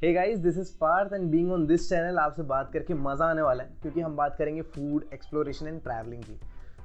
Hey guys, this is Parth and being on this channel आपसे बात करके मज़ा आने वाला है क्योंकि हम बात करेंगे फूड एक्सप्लोरेशन एंड ट्रैवलिंग की।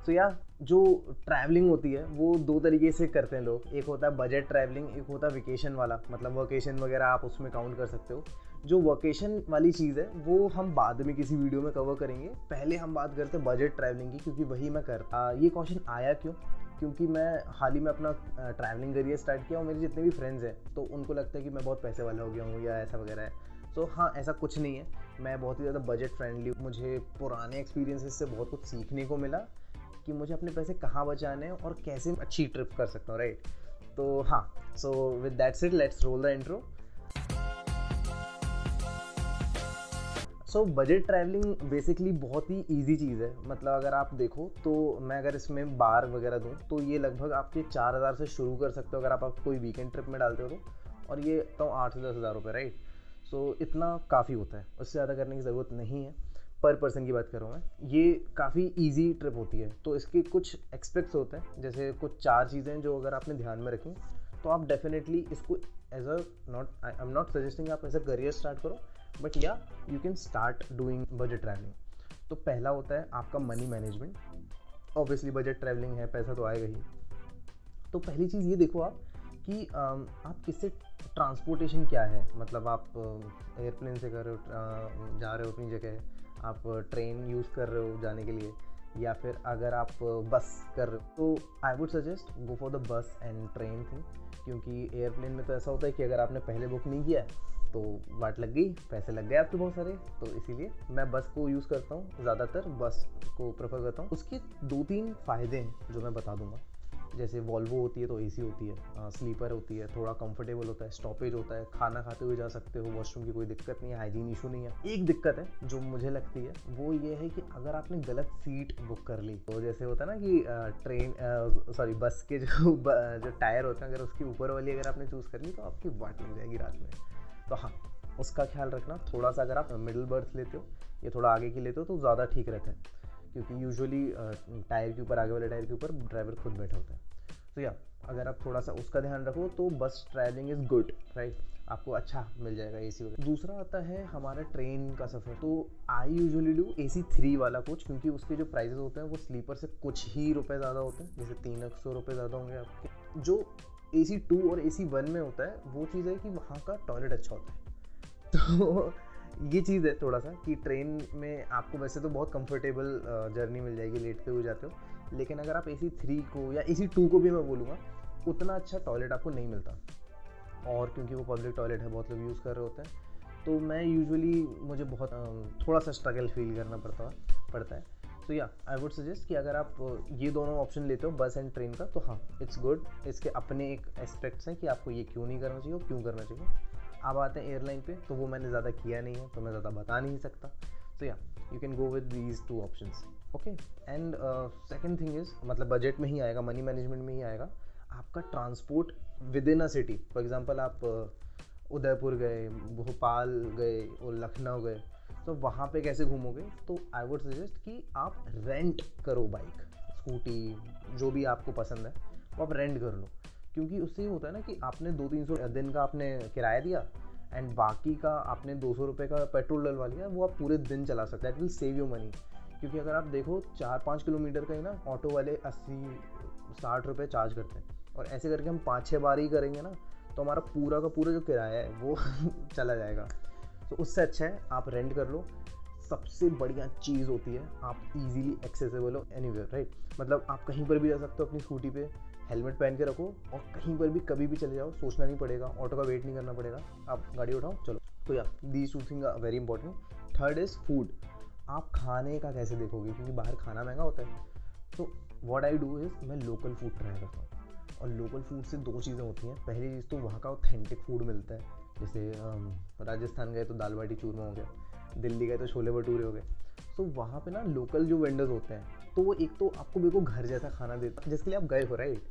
सो या जो ट्रैवलिंग होती है वो दो तरीके से करते हैं लोग। एक होता है बजट ट्रैवलिंग, एक होता है वेकेशन वाला, मतलब वकेशन वगैरह आप उसमें काउंट कर सकते हो। जो वकेशन वाली चीज़ है वो हम बाद में किसी वीडियो में कवर करेंगे। पहले हम बात करते हैं बजट ट्रैवलिंग की क्योंकि वही मैं करता। ये क्वेश्चन आया क्यों? क्योंकि मैं हाल ही में अपना ट्रैवलिंग करियर स्टार्ट किया और मेरे जितने भी फ्रेंड्स हैं तो उनको लगता है कि मैं बहुत पैसे वाला हो गया हूँ या ऐसा वगैरह है। सो हाँ, ऐसा कुछ नहीं है। मैं बहुत ही ज़्यादा बजट फ्रेंडली। मुझे पुराने एक्सपीरियंसेस से बहुत कुछ सीखने को मिला कि मुझे अपने पैसे कहाँ बचाने हैं और कैसे अच्छी ट्रिप कर सकता हूँ, राइट? तो हाँ, so with that said let's roll the intro. So budget travelling basically बहुत ही ईजी चीज़ है। मतलब अगर आप देखो तो मैं अगर इसमें बार वगैरह दूँ तो ये लगभग आपके 4,000 से शुरू कर सकते हो अगर आप कोई वीकेंड ट्रिप में डालते हो तो, और ये तो 8 से 10,000 रुपये, राइट? सो इतना काफ़ी होता है, उससे ज़्यादा करने की ज़रूरत नहीं है। पर पर्सन की बात करूँ मैं, ये काफ़ी इजी ट्रिप होती है। तो इसके कुछ एक्सपेक्ट्स होते हैं, जैसे कुछ 4 चीज़ें जो अगर आपने ध्यान में रखें तो आप डेफिनेटली इसको as a not I am not suggesting आप एज अ करियर स्टार्ट करो, but yeah you can start doing budget travelling. तो पहला होता है आपका money management. Obviously budget travelling है, पैसा तो आएगा ही। तो पहली चीज़ ये देखो आप कि आप किससे ट्रांसपोर्टेशन क्या है। मतलब आप एयरप्लेन से कर रहे हो, जा रहे हो अपनी जगह, आप ट्रेन यूज़ कर रहे हो जाने के लिए, या फिर अगर आप बस कर रहे हो तो I would suggest go for the bus and train thing. क्योंकि एयरप्लेन में तो ऐसा होता है कि अगर आपने पहले बुक नहीं किया तो वाट लग गई, पैसे लग गए आपके बहुत सारे। तो इसीलिए मैं बस को यूज़ करता हूँ, ज़्यादातर बस को प्रेफर करता हूँ। उसके 2-3 फ़ायदे हैं जो मैं बता दूंगा। जैसे वॉल्वो होती है तो एसी होती है, स्लीपर होती है, थोड़ा कंफर्टेबल होता है, स्टॉपेज होता है, खाना खाते हुए जा सकते हो, वॉशरूम की कोई दिक्कत नहीं है, हाइजीन इशू नहीं है। एक दिक्कत है जो मुझे लगती है वो ये है कि अगर आपने गलत सीट बुक कर ली तो जैसे होता है ना कि बस के जो टायर होते हैं, अगर उसकी ऊपर वाली अगर आपने चूज़ कर ली तो आपकी वाट लग जाएगी रात में। तो हाँ, उसका ख्याल रखना थोड़ा सा। अगर आप मिडिल बर्थ लेते हो या थोड़ा आगे की लेते हो तो ज़्यादा ठीक रहता है, क्योंकि यूजुअली टायर के ऊपर, आगे वाले टायर के ऊपर ड्राइवर खुद बैठा होता है। तो या अगर आप थोड़ा सा उसका ध्यान रखो तो बस ट्रैवलिंग इज़ गुड, राइट? आपको अच्छा मिल जाएगा एसी वगैरह। दूसरा आता है हमारा ट्रेन का सफ़र। तो आई यूजुअली डू AC3 वाला कोच, क्योंकि उसके जो प्राइजेस होते हैं वो स्लीपर से कुछ ही रुपए ज़्यादा होते हैं, जैसे 300 रुपये ज़्यादा होंगे आपके। जो AC2 और AC1 में होता है वो चीज़ है कि वहाँ का टॉयलेट अच्छा होता है। तो ये चीज़ है थोड़ा सा कि ट्रेन में आपको वैसे तो बहुत कंफर्टेबल जर्नी मिल जाएगी, लेटते हुए जाते हो, लेकिन अगर आप AC3 को या AC2 को भी मैं बोलूँगा, उतना अच्छा टॉयलेट आपको नहीं मिलता। और क्योंकि वो पब्लिक टॉयलेट है, बहुत लोग यूज़ कर रहे होते हैं, तो मैं यूजुअली मुझे बहुत थोड़ा सा स्ट्रगल फील करना पड़ता है। तो या आई वुड सजेस्ट कि अगर आप ये दोनों ऑप्शन लेते हो, बस एंड ट्रेन का, तो हाँ, इट्स गुड। इसके अपने एक एस्पेक्ट्स हैं कि आपको ये क्यों नहीं करना चाहिए और क्यों करना चाहिए। अब आते हैं एयरलाइन पे, तो वो मैंने ज़्यादा किया नहीं है तो मैं ज़्यादा बता नहीं सकता। तो या you can go with these 2 options, okay. And second thing is, मतलब बजट में ही आएगा, मनी मैनेजमेंट में ही आएगा, आपका transport with in a city. For example आप उदयपुर गए, भोपाल गए और लखनऊ गए, तो वहाँ पे कैसे घूमोगे? तो आई वुड सजेस्ट कि आप रेंट करो बाइक, स्कूटी, जो भी आपको पसंद है वो आप रेंट कर लो। क्योंकि उससे ये होता है ना कि आपने 200-300 दिन का आपने किराया दिया एंड बाकी का आपने 200 रुपये का पेट्रोल डलवा लिया, वो आप पूरे दिन चला सकते हैं। That will save your money. क्योंकि अगर आप देखो 4-5 किलोमीटर का ही ना ऑटो वाले 80-60 रुपये चार्ज करते हैं, और ऐसे करके हम 5-6 बार ही करेंगे ना तो हमारा पूरा का पूरा जो किराया है वो चला जाएगा। तो उससे अच्छा है आप रेंट कर लो। सबसे बढ़िया चीज़ होती है आप इजीली एक्सेसिबल हो एनीवेयर, राइट? मतलब आप कहीं पर भी जा सकते हो अपनी स्कूटी पे, हेलमेट पहन के रखो और कहीं पर भी कभी भी चले जाओ, सोचना नहीं पड़ेगा, ऑटो का वेट नहीं करना पड़ेगा, आप गाड़ी उठाओ चलो। तो yeah these 2 thing are very important. Third is food. आप खाने का कैसे देखोगे, क्योंकि बाहर खाना महंगा होता है। तो व्हाट आई डू इज़ मैं लोकल फूड ट्राई करता हूँ। और लोकल फूड से 2 चीज़ें होती हैं। पहली चीज़ तो वहाँ का ऑथेंटिक फूड मिलता है, जैसे राजस्थान गए तो दाल बाटी चूरमा हो गया, दिल्ली गए तो छोले भटूरे हो गए। तो वहाँ पे ना लोकल जो वेंडर्स होते हैं, तो वो एक तो आपको बिल्कुल घर जैसा खाना देता है जिसके लिए आप गए हो, राइट?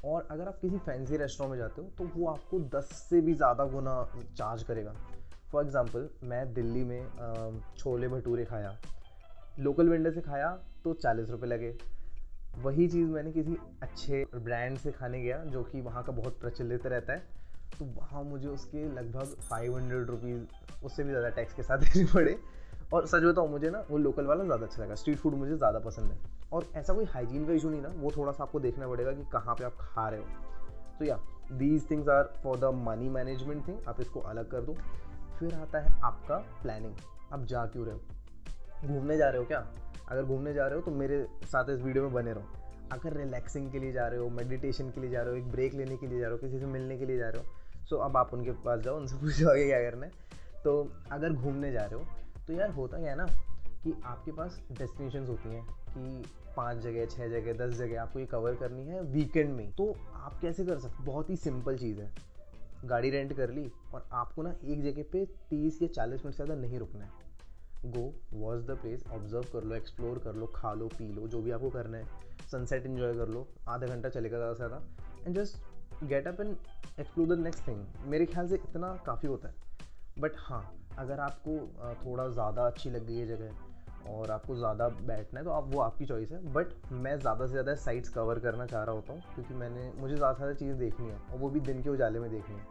और अगर आप किसी फैंसी रेस्टोरेंट में जाते हो तो वो आपको 10 से भी ज़्यादा गुना चार्ज करेगा। फॉर एग्ज़ाम्पल मैं दिल्ली में छोले भटूरे खाया, लोकल वेंडर से खाया तो 40 रुपये लगे। वही चीज़ मैंने किसी अच्छे ब्रांड से खाने गया जो कि वहाँ का बहुत प्रचलित रहता है, तो वहाँ मुझे उसके लगभग 500 रुपीज़, उससे भी ज़्यादा टैक्स के साथ देने पड़े। और सच बताऊँ, मुझे ना वो लोकल वाला ज़्यादा अच्छा लगा, स्ट्रीट फूड मुझे ज़्यादा पसंद है। और ऐसा कोई हाइजीन का इशू नहीं ना, वो थोड़ा सा आपको देखना पड़ेगा कि कहाँ पे आप खा रहे हो। तो yeah these things are for the money management thing, आप इसको अलग कर दो। फिर आता है आपका प्लानिंग, आप जा क्यों रहे हो? घूमने जा रहे हो क्या? अगर घूमने जा रहे हो तो मेरे साथ इस वीडियो में बने रहो। अगर रिलैक्सिंग के लिए जा रहे हो, मेडिटेशन के लिए जा रहे हो, एक ब्रेक लेने के लिए जा रहे हो, किसी से मिलने के लिए जा रहे हो, सो अब आप उनके पास जाओ, उनसे पूछो आगे क्या करना है। तो अगर घूमने जा रहे हो तो यार होता क्या है ना कि आपके पास डेस्टिनेशंस होती हैं कि 5 जगह, 6 जगह, 10 जगह आपको ये कवर करनी है वीकेंड में। तो आप कैसे कर सकते? बहुत ही सिंपल चीज़ है, गाड़ी रेंट कर ली और आपको ना एक जगह पे 30 या 40 मिनट से ज़्यादा नहीं रुकना है। Go watch the place, observe कर लो, एक्सप्लोर कर लो, खा लो, पी लो, जो भी आपको करना है, सनसेट एंजॉय कर लो, आधा घंटा चलेगा ज़्यादा से ज़्यादा, and just get up and explore the next thing. मेरे ख्याल से इतना काफ़ी होता है। बट हाँ, अगर आपको थोड़ा ज़्यादा अच्छी लग गई है जगह और आपको ज़्यादा बैठना है तो आप, वो आपकी चॉइस है। बट मैं ज़्यादा से ज़्यादा साइट्स कवर करना चाह रहा होता हूँ, क्योंकि मुझे ज़्यादा से ज़्यादा चीज़ें देखनी है, और वो भी दिन के उजाले में देखनी है,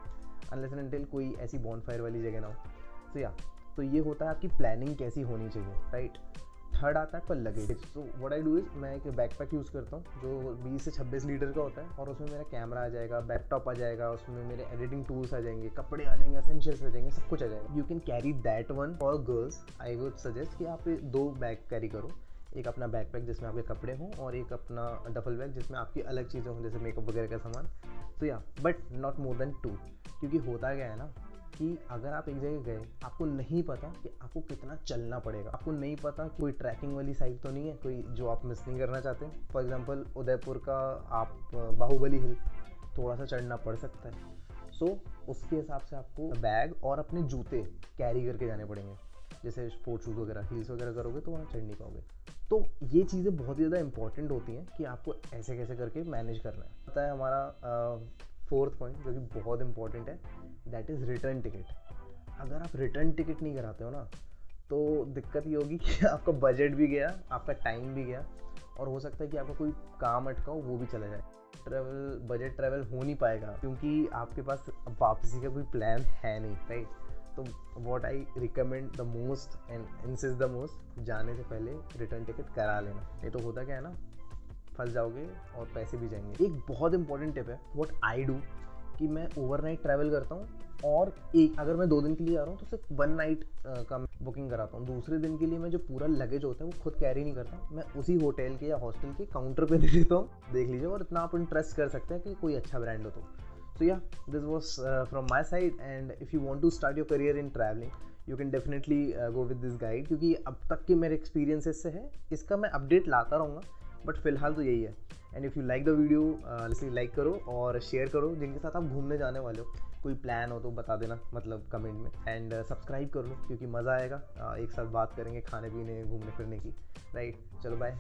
अनलेस एंड अनटिल कोई ऐसी बॉनफायर वाली जगह ना हो। तो या, तो ये होता है आपकी प्लानिंग कैसी होनी चाहिए, राइट। थर्ड आता है पर luggage. So what I do is, मैं एक बैकपैक यूज़ करता हूँ जो 20 से 26 लीटर का होता है, और उसमें मेरा कैमरा आ जाएगा, लैपटॉप आ जाएगा, उसमें मेरे एडिटिंग टूल्स आ जाएंगे, कपड़े आ जाएंगे, एसेंशियल्स आ जाएंगे, सब कुछ आ जाएगा। You can carry that one. For girls I would suggest कि आप 2 बैग कैरी करो, एक अपना बैकपैक जिसमें आपके कपड़े हों, और एक अपना डफल बैग जिसमें आपकी अलग चीज़ें हों, जैसे मेकअप वगैरह का सामान। तो या, बट नॉट मोर देन 2, क्योंकि होता क्या है ना कि अगर आप एक जगह गए, आपको नहीं पता कि आपको कितना चलना पड़ेगा, आपको नहीं पता कि कोई ट्रैकिंग वाली साइट तो नहीं है कोई जो आप मिस नहीं करना चाहते। फॉर एग्जांपल उदयपुर का आप बाहुबली हिल थोड़ा सा चढ़ना पड़ सकता है। सो उसके हिसाब से आपको बैग और अपने जूते कैरी करके जाने पड़ेंगे। जैसे स्पोर्ट्स शूज़ वगैरह, हील्स वगैरह करोगे तो वहाँ चढ़ नहीं पाओगे। तो ये चीज़ें बहुत ही ज़्यादा इंपॉर्टेंट होती हैं कि आपको ऐसे कैसे करके मैनेज करना है। पता है हमारा फोर्थ पॉइंट जो कि बहुत इंपॉर्टेंट है, दैट इज़ रिटर्न टिकट। अगर आप रिटर्न टिकट नहीं कराते हो ना, तो दिक्कत ये होगी कि आपका बजट भी गया, आपका टाइम भी गया, और हो सकता है कि आपका कोई काम अटका हो, वो भी चला जाए। बजट ट्रैवल हो नहीं पाएगा क्योंकि आपके पास वापसी का कोई प्लान है नहीं, राइट। तो what I recommend the most and insist the most, जाने से पहले रिटर्न टिकट करा लेना। नहीं तो होता क्या है ना, फंस जाओगे और पैसे भी जाएंगे। एक बहुत इंपॉर्टेंट टिप है, व्हाट आई डू, कि मैं ओवरनाइट ट्रैवल करता हूँ, और अगर मैं 2 दिन के लिए जा रहा हूँ तो सिर्फ 1 नाइट का बुकिंग कराता हूँ। दूसरे दिन के लिए मैं जो पूरा लगेज होता है वो खुद कैरी नहीं करता, मैं उसी होटल के या हॉस्टल के काउंटर पे दे देता हूँ। देख लीजिए, और इतना आप इंटरेस्ट कर सकते हैं कि कोई अच्छा ब्रांड हो तो। So yeah, this was from my side, and if you want to start your career in traveling, you can definitely go with this guide, क्योंकि अब तक के मेरे एक्सपीरियंसेस से है, इसका मैं अपडेट लाता रहूँगा, बट फिलहाल तो यही है। And if you like the video, like करो और शेयर करो जिनके साथ आप घूमने जाने वाले हो। कोई प्लान हो तो बता देना, मतलब कमेंट में, एंड सब्सक्राइब कर लो क्योंकि मज़ा आएगा। एक साथ बात करेंगे खाने पीने, घूमने फिरने की, राइट। चलो बाय।